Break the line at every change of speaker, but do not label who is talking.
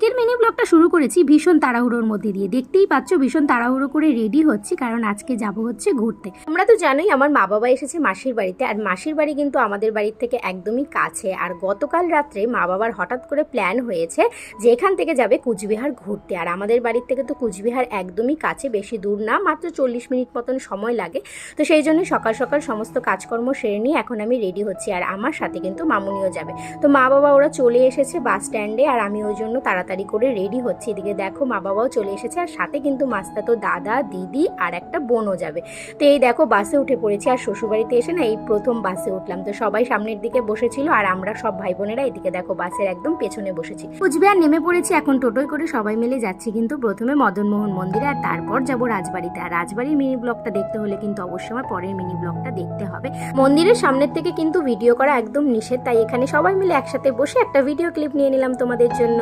আজকের মিনি ব্লগটা শুরু করেছি ভীষণ তাড়াহুড়োর মধ্যে দিয়ে। দেখতেই পাচ্ছ ভীষণ তাড়াহুড়ো করে রেডি হচ্ছি, কারণ আজকে যাব হচ্ছে ঘুরতে। তোমরা তো জানোই আমার মা বাবা এসেছে মাসির বাড়িতে, আর মাসির বাড়ি কিন্তু আমাদের বাড়ির থেকে একদমই কাছে। আর গতকাল রাত্রে মা বাবার হঠাৎ করে প্ল্যান হয়েছে যে এখান থেকে যাবে কুচবিহার ঘুরতে। আর আমাদের বাড়ির থেকে তো কুচবিহার একদমই কাছে, বেশি দূর না, মাত্র 40 মিনিট মতন সময় লাগে। তো সেই জন্য সকাল সকাল সমস্ত কাজকর্ম সেরে নিয়ে এখন আমি রেডি হচ্ছি, আর আমার সাথে কিন্তু মামুনিও যাবে। তো মা বাবা ওরা চলে এসেছে বাস স্ট্যান্ডে, আর আমি ওই জন্য তাড়াতাড়ি করে রেডি হচ্ছি। এদিকে দেখো মা বাবাও চলে এসেছে, আর সাথে কিন্তু মাস্তাতো দাদা দিদি আর একটা বোনও যাবে। তো এই দেখো বাসে উঠে পড়েছি, আর শ্বশুরবাড়িতে এসে না এই প্রথম বাসে উঠলাম। তো সবাই সামনের দিকে বসেছিল, আর আমরা সব ভাই বোনেরা এদিকে দেখো বাসের একদম পেছনে বসেছি। কুচবিহার নেমে পড়েছি, এখন টোটোয় করে সবাই মিলে যাচ্ছি। কিন্তু প্রথমে মদনমোহন মন্দিরে, আর তারপর যাবো রাজবাড়িতে। আর রাজবাড়ির মিনি ব্লগটা দেখতে হলে কিন্তু অবশ্যই আমার পরের মিনি ব্লগটা দেখতে হবে। মন্দিরের সামনের থেকে কিন্তু ভিডিও করা একদম নিষেধ, তাই এখানে সবাই মিলে একসাথে বসে একটা ভিডিও ক্লিপ নিয়ে নিলাম তোমাদের জন্য।